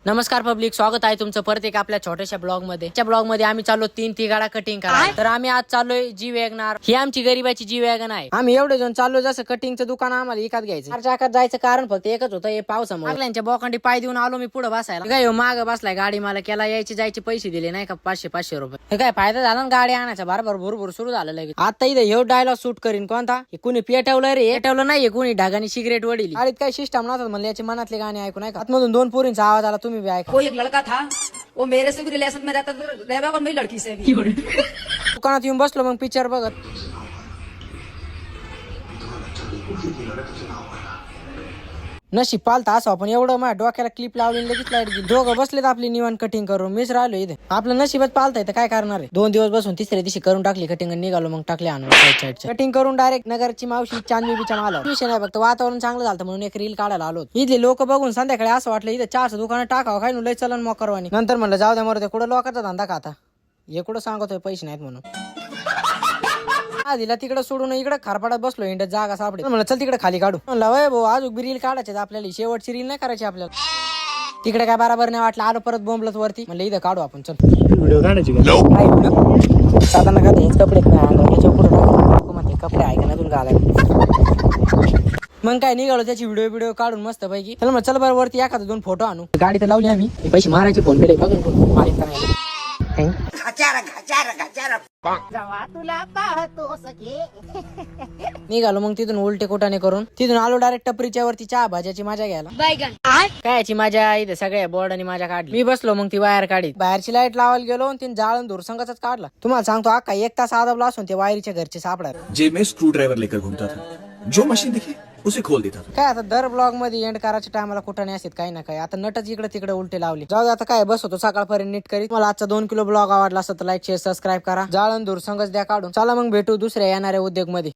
नमस्कार पब्लिक, स्वागत आहे तुमचं परत एक आपल्या छोट्याशा ब्लॉग मध्ये. त्या ब्लॉग मध्ये आम्ही चाललो 3 तिगाडा कटिंग करायला. तर आम्ही आज चाललोय जी वॅगनार. ही आमची गरीबाची जी वॅगन आहे. आम्ही एवढे जण चाललो, जसं कटिंगचं दुकान आम्हाला विकत घ्यायचं. 4 चाकात जायचं कारण फक्त एकच होतं, हे पावसामुळे. लागल्यांच्या बोकांडी पाय देऊन आलो मी पुढे बसायला. काय माग बसलाय गाडी, मला केला यायचे जायचे पैसे दिले नाही का 500 रुपये. हे काय फायदा झाला ना गाडी आणायचा, बरोबर भरभर सुरू झालं लगेच. आता इथे हे डायलॉग शूट करीन कोणता, कुणी पेटवलं रे, पेटवलं नाहीये कुणी, ढगाने सिगरेट वडीली. गाडीत काही सिस्टम नव्हतं म्हणलं, याची मनातले गाणे ऐकून ऐका. आतमधून 2 पोरींचा आवाज आला, तुम्ही बी ऐका. कोई एक लड़का था, वो मेरे से भी रिलेशन में रहता था, रहता और मेरी लड़की से भी। दुकानात येऊन बसलो, मग पिक्चर बघत. नशीब पालता असं पण एवढं माझ्या डोक्याला क्लिप लावली, लगेच लाईट गेली. दोघं बसलेत आपली निवांत कटिंग करून, मीच राहिलो इथे. आपलं नशीबच पालता तर काय करणार आहे. 2 दिवस बसून तिसऱ्या दिवशी करून टाकली कटिंग, निघालो मग टाकले आणून कटिंग करून डायरेक्ट नगरची मावशी चांदणी बिचा आला. विषय नाही, फक्त वातावरण चांगलं झालं म्हणून एक रील काढायला आलो. इथले लोक बघून संध्याकाळी असं वाटलं इथं 4 दुकानं टाकावं, काय लय चलन मोकरवानी. नंतर म्हणलं जाऊ द्या मरते, कुठं लोकांचा धंदा खाता, हे कुठं सांगतोय पैसे नाहीत म्हणून. दिला तिकडे सोडून इकडे खारपाडात बसलो, इंडियात जागा सापडे. म्हणलं चल तिकडे खाली काढू. म्हणलं वय भाऊ अजून रील काढायचे आपल्याला, शेवटची रील नाही करायची आपल्याला. तिकडे काय बराबर नाही वाटलं, आलो परत बोंबलत वरती. म्हणलं इथं काढू आपण, चल व्हिडिओ काढायची साधारण का हेच कपडे याच्या पुढे टाकू म्हणते, कपडे आहे का ना तुला घालायला. मग काय निघालो, त्याची व्हिडिओ काढून मस्त पैकी. चल मग चल बरं वरती एखादा 2 फोटो आणू. गाडी तर लावली आम्ही, पैसे मारायचे फोन पे बघून मारित करायला. निघालो मग तिथून उलटे कोटाने करून, तिथून आलो डायरेक्ट टपरीच्या वरती चहा भाज्याची मजा घ्यायला. कायची मजा, इथे सगळ्या बोर्डाने मजा काढली. मी बसलो, मग ती वायर काढी, बाहेरची लाईट लावायला गेलो, तीन जाळून दूरसंगाचाच काढला. तुम्हाला सांगतो अक्का 1 तास आदबला असून ते वायरीच्या घरचे सापडा. जेब में स्क्रू ड्राइवर लेकर घूमता था, जो मशीन दिखी उसे खोल देता था. काय आता दर ब्लॉग मध्ये एंड करायच्या टायमाला कुठं नाही असत काही ना काही. आता नटच इकडे तिकडे उलटे लावले. जाऊ दे आता, काय बसवतो सकाळपर्यंत नीट करीत. मला आजचा 2 किलो ब्लॉग आवडला असता तर लाईक शेअर सबस्क्राईब करा. जाळण दूरसंगच द्या काढून. चला मग भेटू दुसऱ्या येणाऱ्या उद्योग मध्ये.